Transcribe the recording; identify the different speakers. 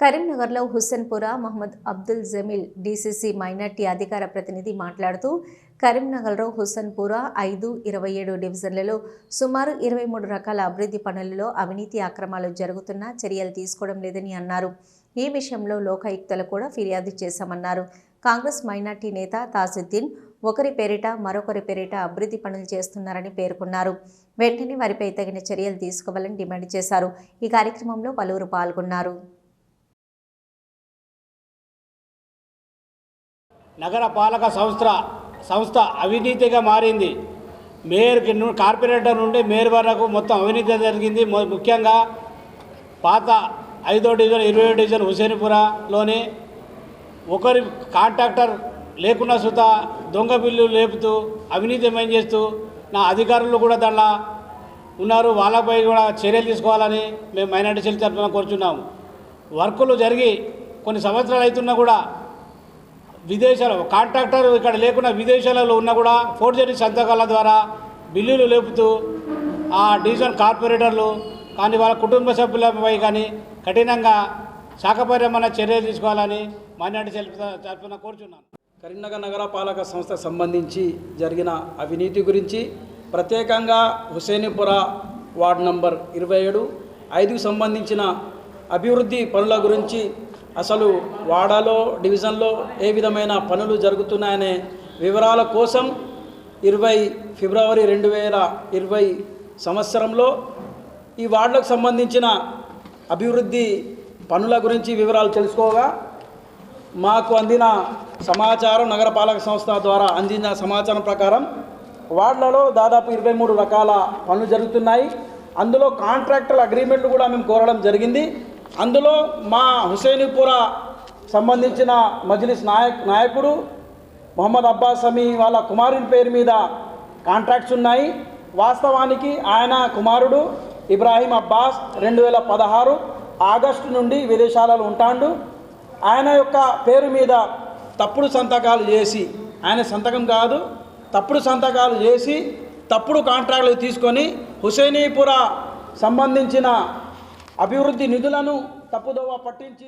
Speaker 1: కరీంనగర్లో హుస్సేన్పురా Mohammed Abdul Jameel DCC minority అధికార ప్రతినిధి మాట్లాడుతూ కరీంనగర్లో హుస్సేన్పురా 5, 27 డివిజన్లలో సుమారు 23 రకాల అభివృద్ధి పనులలో అవినీతి అక్రమాలు జరుగుతున్నా చర్యలు తీసుకోవడం లేదని అన్నారు. ఈ విషయంలో లోకాయుక్తలు కూడా ఫిర్యాదు చేశామన్నారు. కాంగ్రెస్ మైనార్టీ నేత తాజుద్దీన్ ఒకరి పేరిట మరొకరి పేరిట అభివృద్ధి పనులు చేస్తున్నారని పేర్కొన్నారు. వెంటనే వారిపై తగిన చర్యలు తీసుకోవాలని డిమాండ్ చేశారు. ఈ కార్యక్రమంలో పలువురు పాల్గొన్నారు.
Speaker 2: నగర పాలక సంస్థ అవినీతిగా మారింది. మేయర్కి కార్పొరేటర్ నుండి మేయర్ వరకు మొత్తం అవినీతి జరిగింది. ముఖ్యంగా పాత 5వ డివిజన్ 27వ డివిజన్ హుస్సేన్పురాలోని ఒకరి కాంట్రాక్టర్ లేకున్నా సుత దొంగ బిల్లు లేపుతూ అవినీతిమయం చేస్తూ నా అధికారులు కూడా దాంట్లో ఉన్నారు. వాళ్ళపై కూడా చర్యలు తీసుకోవాలని మేము మైనార్టీ సెల్ తరఫున కోరుచున్నాము. వర్కులు జరిగి కొన్ని సంవత్సరాలు అవుతున్నా కూడా విదేశాలు కాంట్రాక్టర్ ఇక్కడ లేకుండా విదేశాలలో ఉన్నా కూడా ఫోర్జరీ సంతకాల ద్వారా బిల్లులు లేపుతూ ఆ డివిజన్ కార్పొరేటర్లు కానీ వాళ్ళ కుటుంబ సభ్యులపై కానీ కఠినంగా శాఖపరమైన చర్యలు తీసుకోవాలని మైనార్టీ సెల్ తరఫున కోరుచున్నాను.
Speaker 3: కరీంనగర్ నగర పాలక సంస్థకు సంబంధించి జరిగిన అవినీతి గురించి ప్రత్యేకంగా హుస్సేన్పురా వార్డు నంబర్ 27, 5కు సంబంధించిన అభివృద్ధి పనుల గురించి అసలు వాడాలో డివిజన్లో ఏ విధమైన పనులు జరుగుతున్నాయనే వివరాల కోసం 20 ఫిబ్రవరి 2020 సంవత్సరంలో ఈ వార్డులకు సంబంధించిన అభివృద్ధి పనుల గురించి వివరాలు తెలుసుకోగా మాకు అందిన సమాచారం నగరపాలక సంస్థ ద్వారా అందిన సమాచారం ప్రకారం వార్డులలో దాదాపు 23 రకాల పనులు జరుగుతున్నాయి. అందులో కాంట్రాక్టర్ అగ్రిమెంట్లు కూడా మేము కోరడం జరిగింది. అందులో మా హుస్సేన్పురా సంబంధించిన మజ్లిస్ నాయకుడు మొహమ్మద్ అబ్బాస్ సమీ వాళ్ళ కుమారుని పేరు మీద కాంట్రాక్ట్స్ ఉన్నాయి. వాస్తవానికి ఆయన కుమారుడు ఇబ్రాహీం అబ్బాస్ 2016 ఆగస్టు నుండి విదేశాలలో ఉంటాడు. ఆయన యొక్క పేరు మీద తప్పుడు సంతకాలు చేసి, ఆయన సంతకం కాదు తప్పుడు సంతకాలు చేసి తప్పుడు కాంట్రాక్టులు తీసుకొని హుస్సేన్పురా సంబంధించిన అభివృద్ధి నిధులను తప్పుదోవ పట్టించి